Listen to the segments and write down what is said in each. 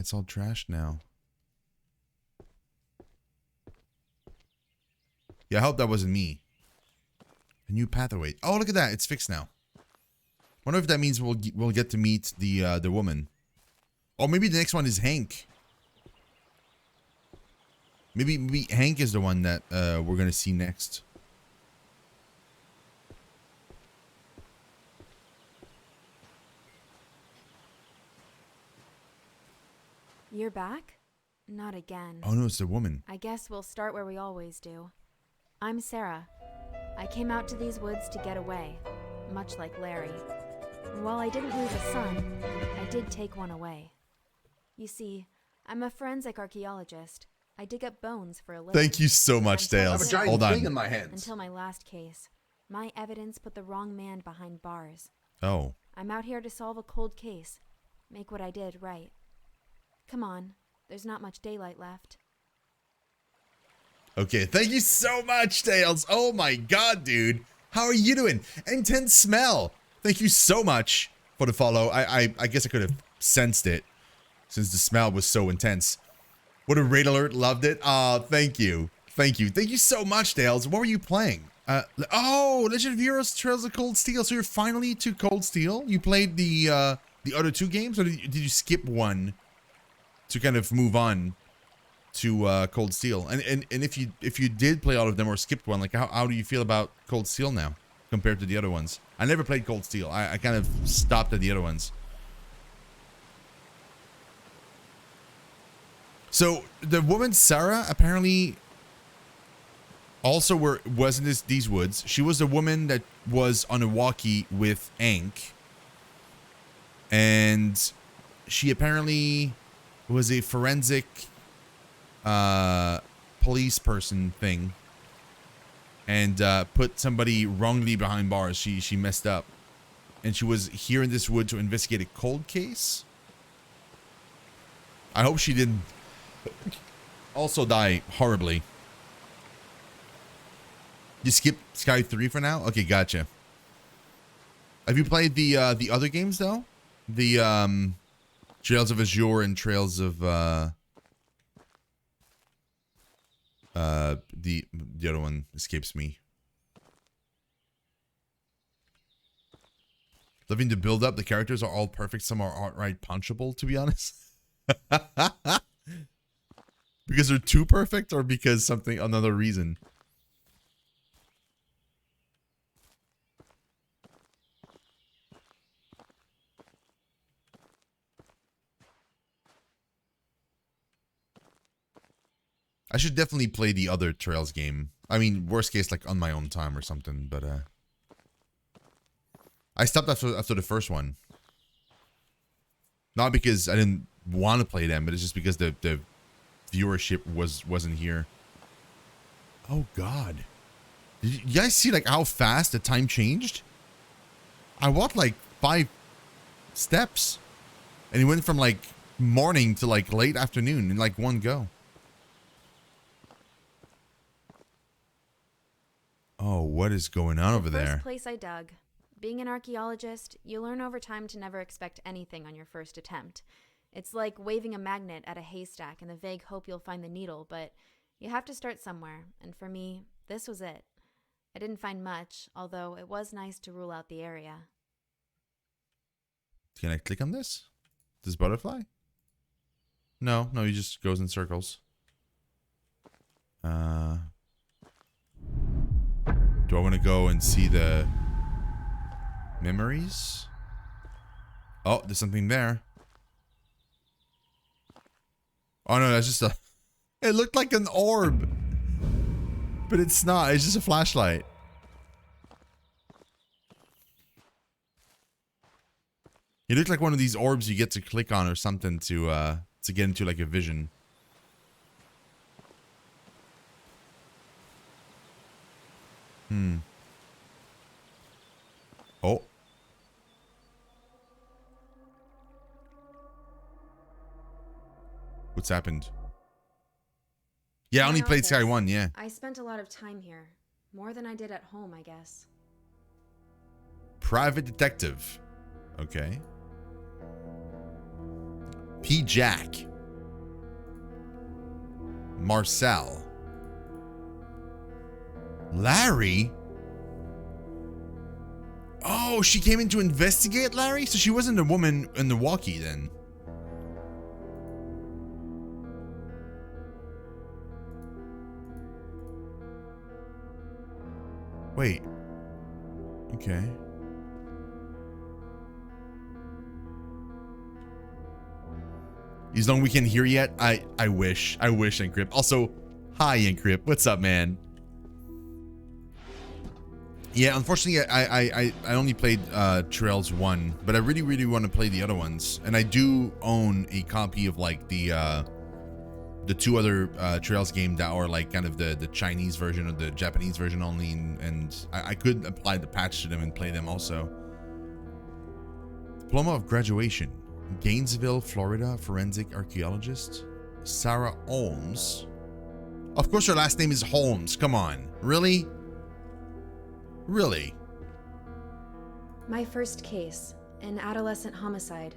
it's all trashed now. Yeah, I hope that wasn't me. A new pathway. Oh, look at that. It's fixed now. Wonder if that means we'll get to meet the woman. Or maybe the next one is Hank. Maybe Hank is the one that we're gonna see next. You're back? Not again. Oh no, it's the woman. I guess we'll start where we always do. I'm Sarah. I came out to these woods to get away, much like Larry. While I didn't lose a son, I did take one away. You see, I'm a forensic archaeologist. I dig up bones for a living. Thank you so much, Dales. Hold on. In my hands. Until my last case, my evidence put the wrong man behind bars. Oh. I'm out here to solve a cold case. Make what I did right. Come on, there's not much daylight left. Okay, thank you so much, Tails. Oh my god, dude. How are you doing? Intense smell. Thank you so much for the follow. I guess I could have sensed it since the smell was so intense. What a raid alert. Loved it. Thank you. Thank you. Thank you so much, Tails. What were you playing? Oh, Legend of Heroes Trails of Cold Steel. So you're finally to Cold Steel? You played the other two games, or did you skip one to kind of move on to Cold Steel? And if you did play all of them or skipped one, like how do you feel about Cold Steel now compared to the other ones? I never played Cold Steel. I kind of stopped at the other ones. So the woman Sarah apparently also was in these woods. She was the woman that was on a walkie with Ank, and she apparently was a forensic police person thing, and put somebody wrongly behind bars. She messed up, and she was here in this wood to investigate a cold case. I hope she didn't also die horribly. You skip Sky 3 for now? Okay, gotcha. Have you played the other games though? The Trails of Azure and Trails of the other one escapes me. Loving the build up. The characters are all perfect. Some are outright punchable, to be honest. Because they're too perfect, or because another reason? I should definitely play the other Trails game. I mean, worst case, like on my own time or something, but I stopped after the first one. Not because I didn't want to play them, but it's just because the viewership wasn't here. Oh god. Did you guys see like how fast the time changed? I walked like 5 steps, and it went from like morning to like late afternoon in like one go. Oh, what is going on over there? First place I dug. Being an archaeologist, you learn over time to never expect anything on your first attempt. It's like waving a magnet at a haystack in the vague hope you'll find the needle, but you have to start somewhere, and for me, this was it. I didn't find much, although it was nice to rule out the area. Can I click on this? This butterfly? No, he just goes in circles. Do I want to go and see the memories? Oh, there's something there. Oh no, that's just a... It looked like an orb. But it's not. It's just a flashlight. It looked like one of these orbs you get to click on or something to get into like a vision. Oh. What's happened? Yeah, I only played Sky 1, yeah. I spent a lot of time here. More than I did at home, I guess. Private detective. Okay. P. Jack. Marcel. Larry? Oh, she came in to investigate Larry? So she wasn't the woman in the walkie then. Wait. Okay. As long as we can hear yet, I wish, Encrypt. Also, hi Encrypt, what's up, man? Yeah, unfortunately, I only played Trails 1, but I really want to play the other ones, and I do own a copy of like the two other Trails game that are like kind of the Chinese version or the Japanese version only, and I could apply the patch to them and play them also. Diploma of graduation. Gainesville, Florida, forensic archaeologist. Sarah Holmes. Of course her last name is Holmes. Come on. Really? Really? My first case, an adolescent homicide.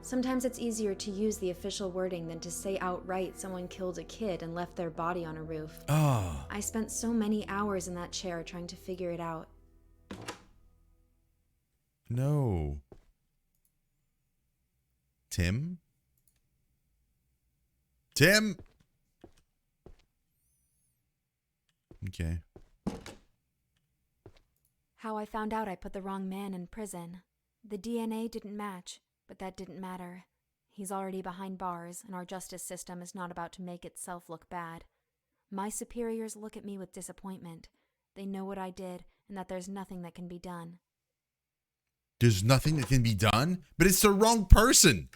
Sometimes it's easier to use the official wording than to say outright someone killed a kid and left their body on a roof. Oh. I spent so many hours in that chair trying to figure it out. No. Tim? Tim? Okay. How I found out I put the wrong man in prison. The DNA didn't match, but that didn't matter. He's already behind bars, and our justice system is not about to make itself look bad. My superiors look at me with disappointment. They know what I did, and that there's nothing that can be done. There's nothing that can be done? But it's the wrong person!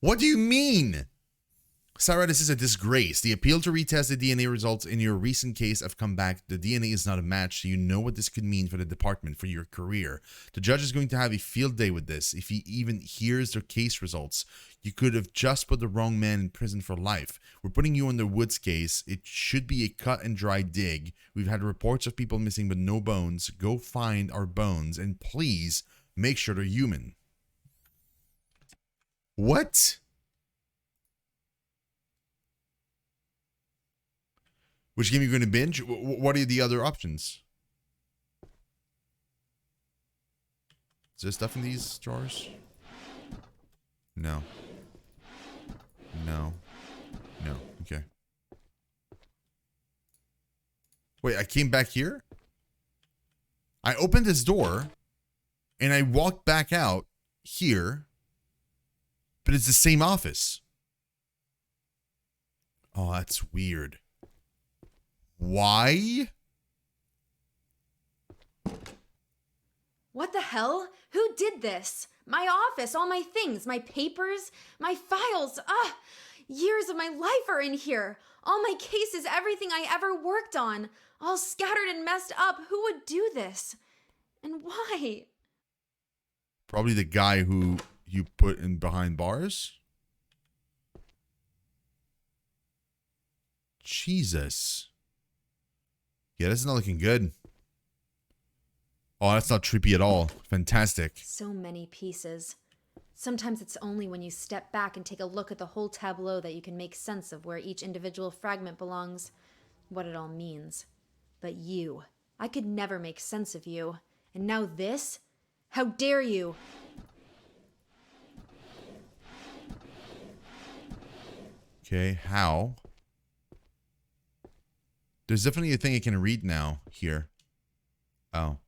What do you mean? Sarah, this is a disgrace. The appeal to retest the DNA results in your recent case have come back. The DNA is not a match, so you know what this could mean for the department, for your career. The judge is going to have a field day with this. If he even hears their case results, you could have just put the wrong man in prison for life. We're putting you on the Woods case. It should be a cut and dry dig. We've had reports of people missing but no bones. Go find our bones, and please make sure they're human. What? Which game are you going to binge? What are the other options? Is there stuff in these drawers? No. No. No. Okay. Wait, I came back here? I opened this door and I walked back out here, but it's the same office. Oh, that's weird. Why? What the hell? Who did this? My office, all my things, my papers, my files. Years of my life are in here. All my cases, everything I ever worked on, all scattered and messed up. Who would do this? And why? Probably the guy who you put in behind bars. Jesus. Yeah, that's not looking good. Oh, that's not trippy at all. Fantastic. So many pieces. Sometimes it's only when you step back and take a look at the whole tableau that you can make sense of where each individual fragment belongs, what it all means. But you, I could never make sense of you. And now this? How dare you? Okay, how? There's definitely a thing I can read now here. Oh.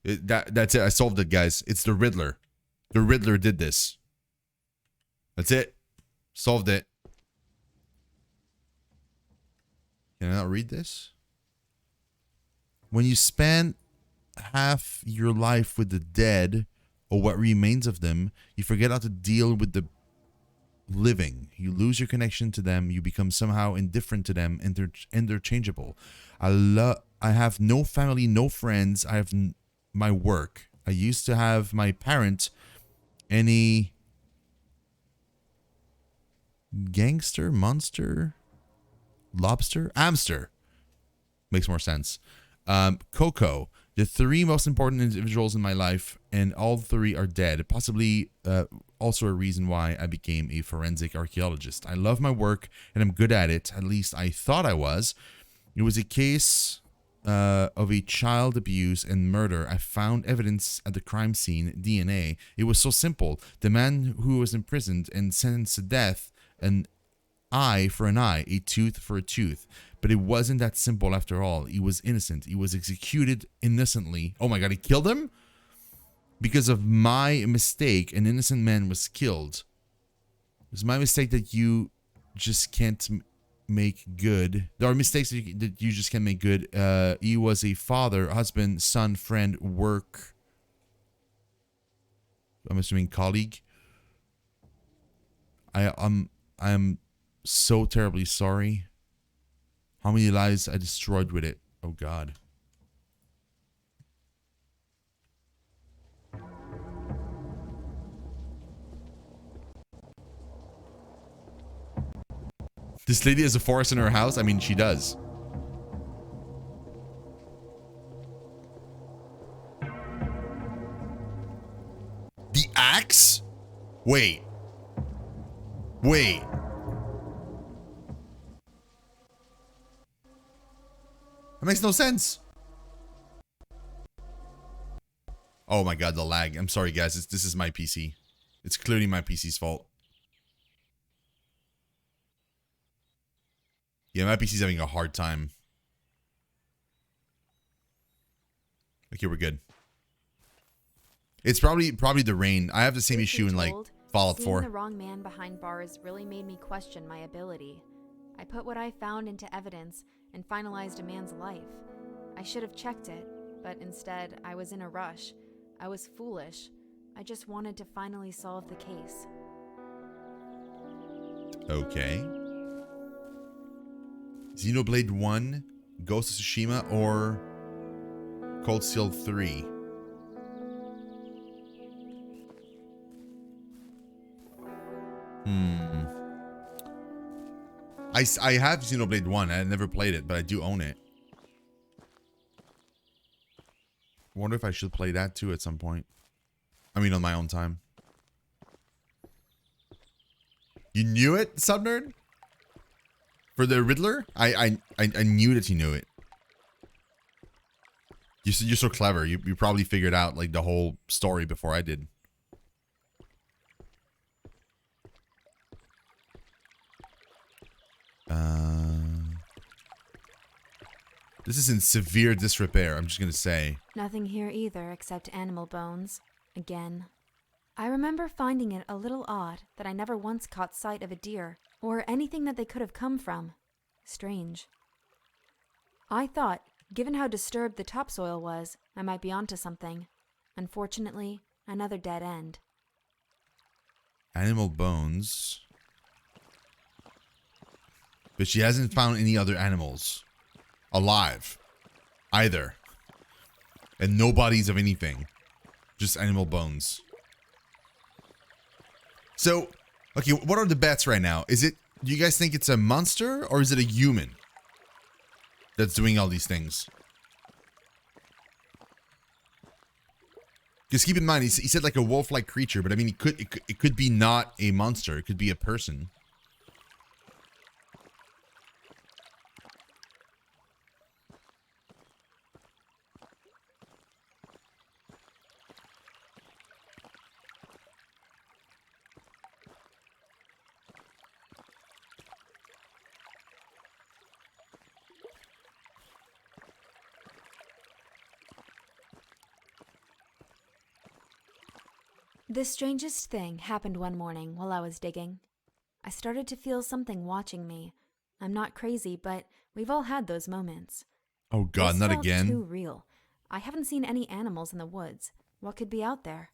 That's it. I solved it, guys. It's the Riddler. The Riddler did this. That's it. Solved it. Can I not read this? When you spend half your life with the dead, or what remains of them, you forget how to deal with the living. You lose your connection to them. You become somehow indifferent to them, interchangeable. I have no family, no friends. I have my work. I used to have my parents. Any gangster, monster, lobster, hamster. Makes more sense. Coco. The three most important individuals in my life, and all three are dead. Possibly also a reason why I became a forensic archaeologist. I love my work, and I'm good at it. At least I thought I was. It was a case of a child abuse and murder. I found evidence at the crime scene, DNA. It was so simple. The man who was imprisoned and sentenced to death, an eye for an eye, a tooth for a tooth. But it wasn't that simple after all. He was innocent. He was executed innocently. Oh my god, he killed him? Because of my mistake, an innocent man was killed. It was my mistake that you just can't make good. There are mistakes that you just can't make good. He was a father, husband, son, friend, work. I'm assuming colleague. I'm so terribly sorry. How many lives I destroyed with it. Oh god. This lady has a forest in her house? I mean, she does. The axe? Wait. Wait. That makes no sense. Oh my god, the lag. I'm sorry, guys. This is my PC. It's clearly my PC's fault. Yeah, my PC's having a hard time. Okay, we're good. It's probably the rain. I have the same issue in like Fallout 4. Seeing the wrong man behind bars really made me question my ability. I put what I found into evidence and finalized a man's life. I should have checked it, but instead I was in a rush. I was foolish. I just wanted to finally solve the case. Okay. Xenoblade 1, Ghost of Tsushima, or Cold Steel 3? I have Xenoblade 1. I never played it, but I do own it. I wonder if I should play that too at some point. I mean, on my own time. You knew it, Subnerd? For the Riddler? I knew that you knew it. You're so clever. You probably figured out like the whole story before I did. This is in severe disrepair, I'm just gonna say. Nothing here either except animal bones. Again. I remember finding it a little odd that I never once caught sight of a deer, or anything that they could have come from. Strange. I thought, given how disturbed the topsoil was, I might be onto something. Unfortunately, another dead end. Animal bones. But she hasn't found any other animals alive either. And no bodies of anything. Just animal bones. So, okay, what are the bets right now? Do you guys think it's a monster or is it a human that's doing all these things? Because keep in mind, he said like a wolf-like creature, but I mean, it could be not a monster. It could be a person. The strangest thing happened one morning while I was digging. I started to feel something watching me. I'm not crazy, but we've all had those moments. Oh god, This not felt again. too real. I haven't seen any animals in the woods. What could be out there?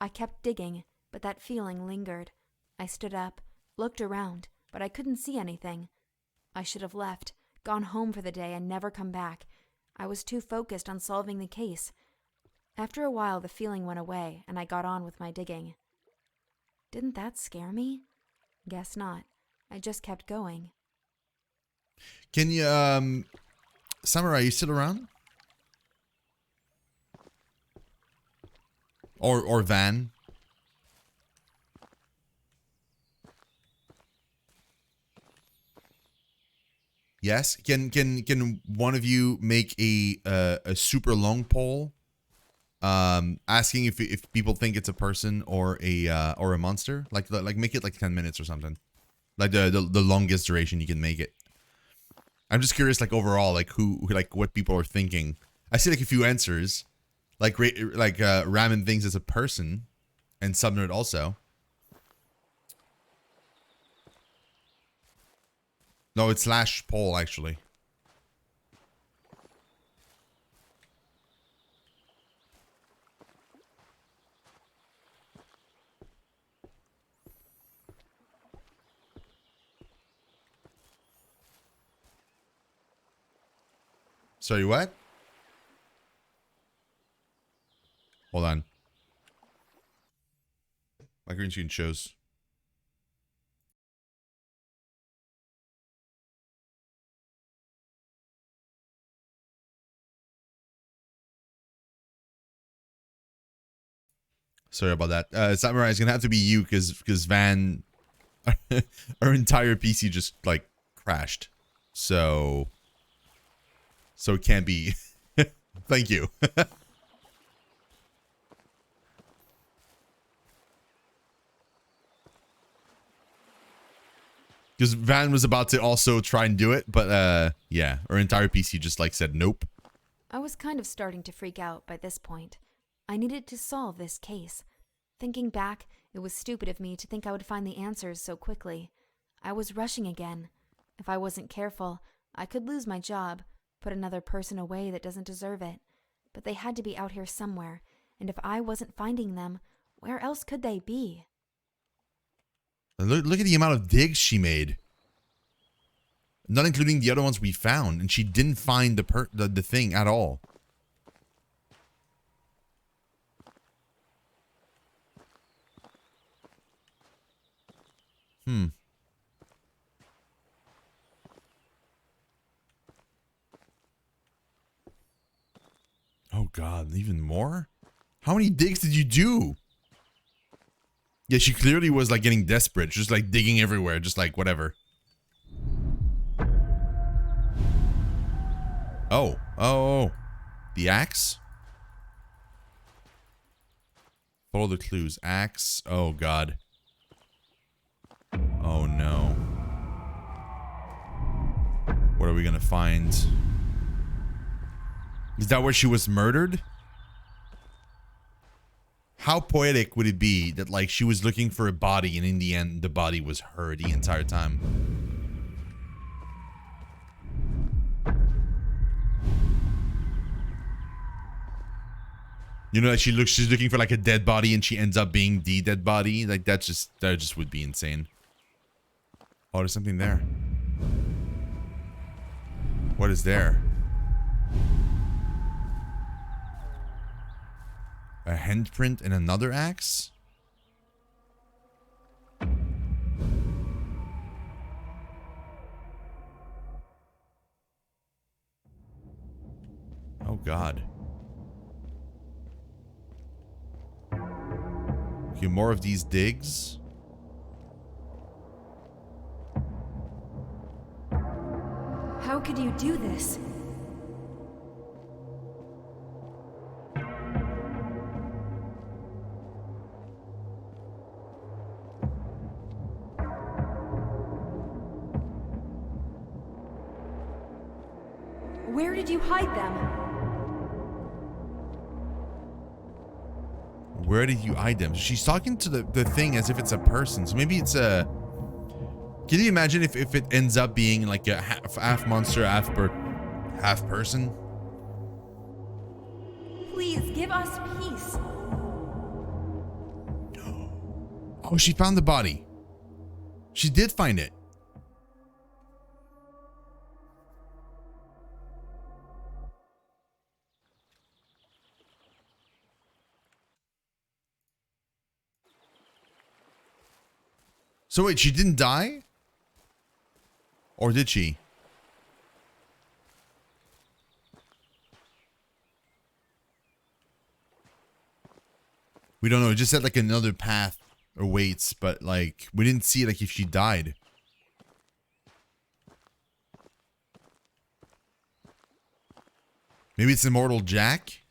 I kept digging, but that feeling lingered. I stood up, looked around, but I couldn't see anything. I should have left, gone home for the day and never come back. I was too focused on solving the case. After a while, the feeling went away, and I got on with my digging. Didn't that scare me? Guess not. I just kept going. Can you, Samurai, you still around? Or Van. Yes. Can one of you make a super long poll, asking if people think it's a person or a monster? Like make it like 10 minutes or something. Like the longest duration you can make it. I'm just curious, like overall, like who like what people are thinking. I see like a few answers, like Ramen thinks it's a person, and Subnerd also. No, it's slash poll actually. Sorry, what? Hold on. My green screen shows. Sorry about that. Samurai is gonna have to be you because Van, our entire PC just like crashed. So it can't be. Thank you. Because Van was about to also try and do it, but yeah, our entire PC just like said nope. I was kind of starting to freak out by this point. I needed to solve this case. Thinking back, it was stupid of me to think I would find the answers so quickly. I was rushing again. If I wasn't careful, I could lose my job, put another person away that doesn't deserve it. But they had to be out here somewhere, and if I wasn't finding them, where else could they be? Look at the amount of digs she made. Not including the other ones we found, and she didn't find the thing at all. Oh god, even more? How many digs did you do? Yeah, she clearly was like getting desperate, just like digging everywhere, just like whatever. Oh. The axe? Follow the clues. Axe. Oh god. Oh no. What are we gonna find? Is that where she was murdered? How poetic would it be that like she was looking for a body and in the end the body was her the entire time? You know, like she's looking for like a dead body and she ends up being the dead body. Like that just would be insane. Oh, there's something there. What is there? A handprint and another axe? Oh god. Okay, more of these digs. How could you do this? Where did you hide them? Where did you hide them? She's talking to the thing as if it's a person. So maybe it's a... Can you imagine if it ends up being like a half monster, half person? Please give us peace. Oh, she found the body. She did find it. So wait, she didn't die? Or did she? We don't know. It just said like another path awaits, but like we didn't see like if she died. Maybe it's Immortal Jack?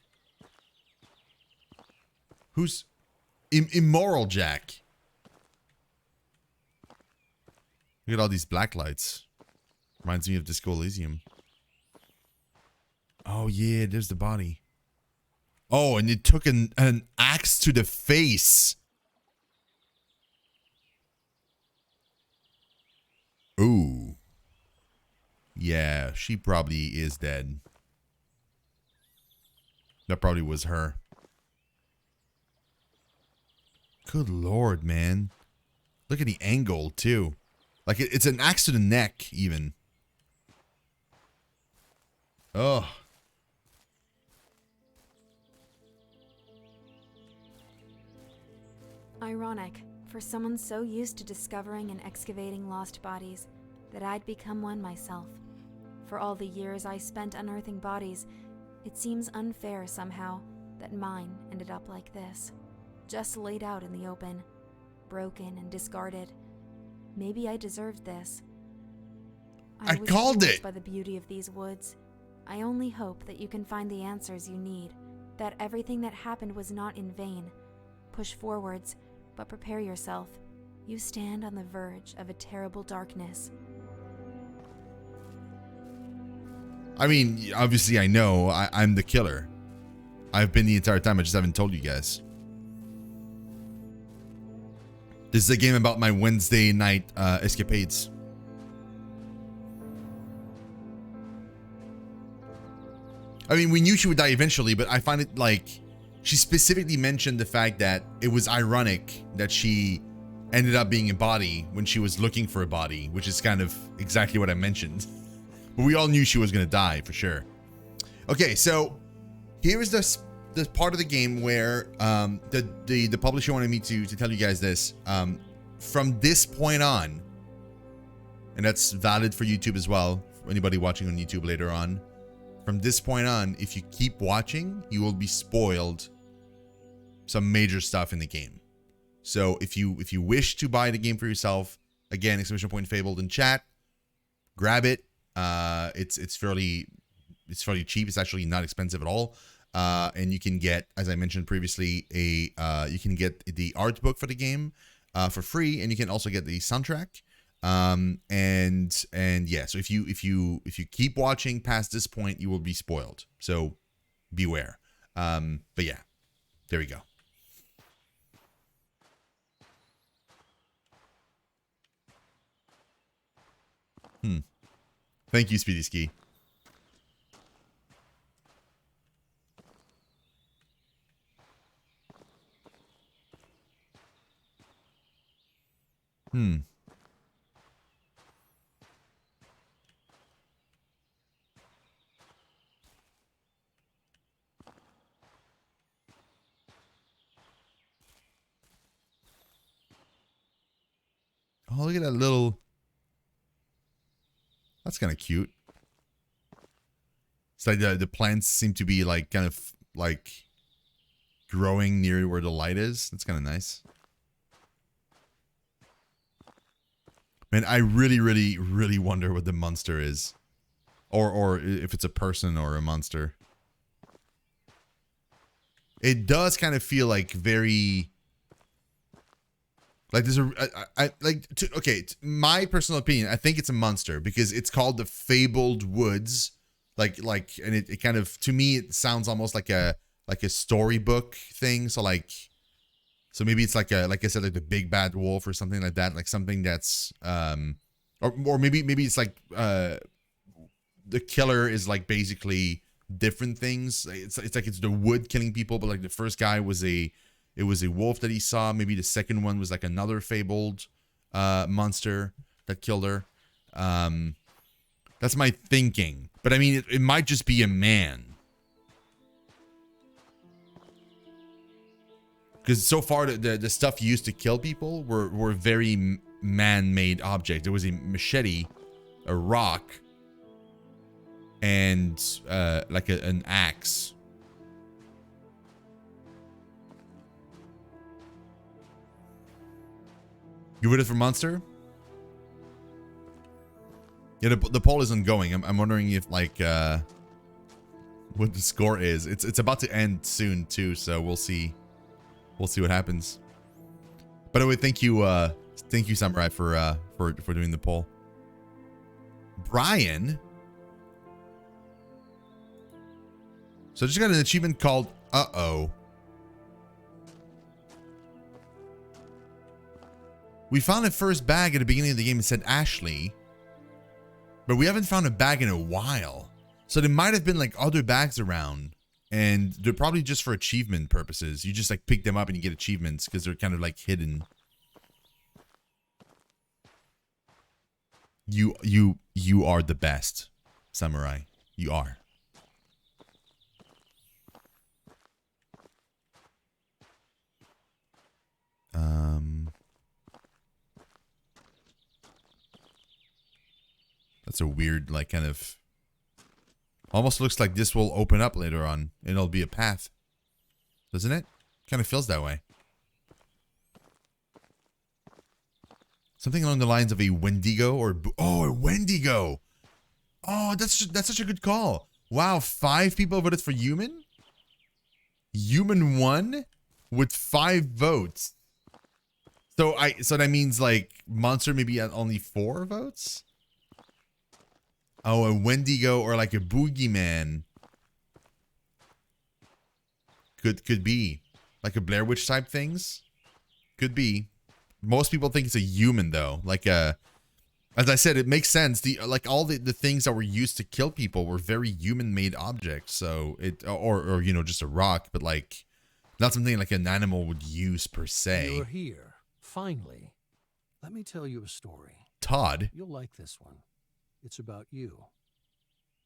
Who's Immoral Jack? Look at all these black lights. Reminds me of Disco Elysium. Oh yeah, there's the body. Oh, and it took an axe to the face. Ooh. Yeah, she probably is dead. That probably was her. Good lord, man. Look at the angle, too. Like, it's an axe to the neck, even. Ugh. Ironic, for someone so used to discovering and excavating lost bodies, that I'd become one myself. For all the years I spent unearthing bodies, it seems unfair somehow that mine ended up like this. Just laid out in the open, broken and discarded. Maybe I deserved this. I called it! By the beauty of these woods. I only hope that you can find the answers you need, that everything that happened was not in vain. Push forwards, but prepare yourself. You stand on the verge of a terrible darkness. I mean, obviously I know I'm the killer. I've been the entire time, I just haven't told you guys. This is a game about my Wednesday night escapades. I mean, we knew she would die eventually, but I find it like she specifically mentioned the fact that it was ironic that she ended up being a body when she was looking for a body, which is kind of exactly what I mentioned. But we all knew she was going to die for sure. Okay, so here is the part of the game where the publisher wanted me to tell you guys this. From this point on, and that's valid for YouTube as well, for anybody watching on YouTube later on. From this point on, if you keep watching, you will be spoiled some major stuff in the game. So if you wish to buy the game for yourself, again, exclamation point Fabled in chat, grab it. It's fairly cheap. It's actually not expensive at all. And you can get, as I mentioned previously, you can get the art book for the game for free, and you can also get the soundtrack. And yeah, so if you keep watching past this point, you will be spoiled. So beware. But yeah, there we go. Thank you, Speedy Ski. Oh, look at that little... That's kind of cute. It's like the plants seem to be like kind of like growing near where the light is. That's kind of nice. Man, I really, really, really wonder what the monster is. Or if it's a person or a monster. It does kind of feel like very... Like there's my personal opinion, I think it's a monster because it's called the Fabled Woods. And it kind of, to me, it sounds almost like a storybook thing. So maybe it's like I said, like the big bad wolf or something like that. Like something that's, or maybe it's like, the killer is like basically different things. It's like it's the wood killing people, but like the first guy was a wolf that he saw. Maybe the second one was like another fabled monster that killed her. That's my thinking. But I mean, it might just be a man. Because so far, the stuff used to kill people were very man-made objects. There was a machete, a rock, and like an axe. You voted for Monster? Yeah, the poll is ongoing. I'm wondering if like what the score is. It's about to end soon too, so we'll see. We'll see what happens. By the way, thank you Samurai for doing the poll. Brian. So I just got an achievement called Uh-oh. We found a first bag at the beginning of the game and said Ashley. But we haven't found a bag in a while. So there might have been like other bags around. And they're probably just for achievement purposes. You just like pick them up and you get achievements because they're kind of like hidden. You are the best, Samurai. You are. That's a weird, like, kind of... Almost looks like this will open up later on. And it'll be a path. Doesn't it? Kind of feels that way. Something along the lines of a Wendigo or... Oh, a Wendigo! Oh, that's such a good call. Wow, 5 people voted for Human? Human won? With 5 votes. So that means, like, Monster maybe at only 4 votes? Oh, a Wendigo or like a Boogeyman. Could be. Like a Blair Witch type things. Could be. Most people think it's a human though. Like as I said, it makes sense. Like all the things that were used to kill people were very human made objects. So or you know, just a rock, but like not something like an animal would use per se. You're here. Finally. Let me tell you a story. Todd. You'll like this one. It's about you.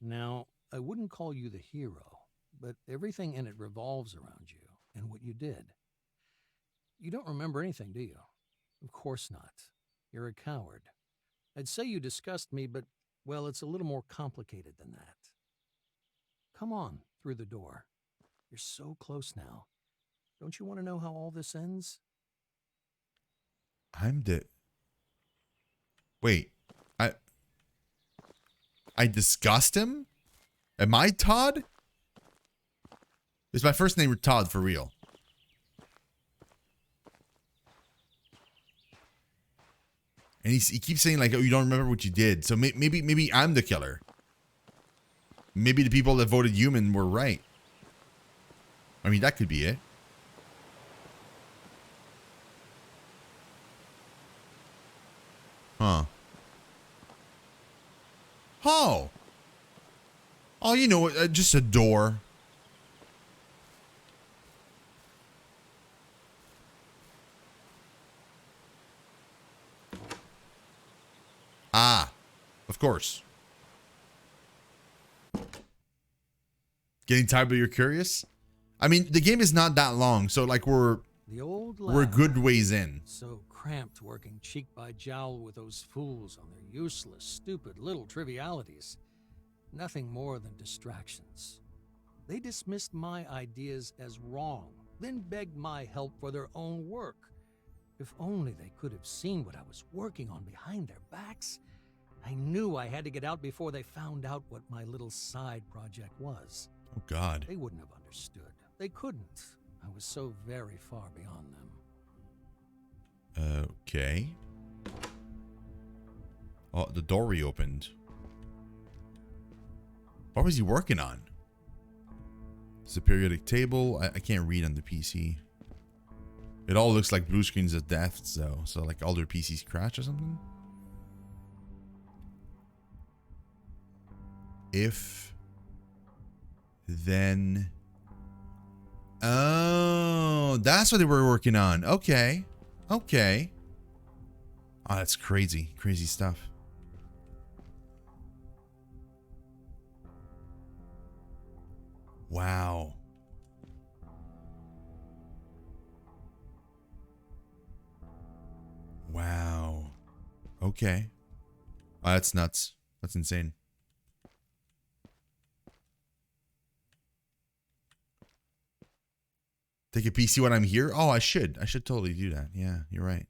Now, I wouldn't call you the hero, but everything in it revolves around you and what you did. You don't remember anything, do you? Of course not. You're a coward. I'd say you disgust me, but, well, it's a little more complicated than that. Come on, through the door. You're so close now. Don't you want to know how all this ends? Wait. I disgust him? Am I Todd? Is my first name Todd for real? And he keeps saying like, oh, you don't remember what you did. So maybe I'm the killer. Maybe the people that voted human were right. I mean, that could be it. Huh. Oh. Oh, you know what? Just a door. Ah. Of course. Getting tired but you're curious? I mean, the game is not that long, so like we're a good ways in. So cramped working cheek by jowl with those fools on their useless, stupid little trivialities. Nothing more than distractions. They dismissed my ideas as wrong, then begged my help for their own work. If only they could have seen what I was working on behind their backs. I knew I had to get out before they found out what my little side project was. Oh, God. They wouldn't have understood. They couldn't. I was so very far beyond them. Okay. Oh, the door reopened. What was he working on? It's a periodic table. I can't read on the PC. It all looks like blue screens of death, though. So, like, all their PCs crash or something? If... Then... Oh, that's what they were working on. Okay. Okay. Oh, that's crazy. Crazy stuff. Wow. Wow. Okay. Oh, that's nuts. That's insane. Take a PC when I'm here? Oh, I should. I should totally do that. Yeah, you're right.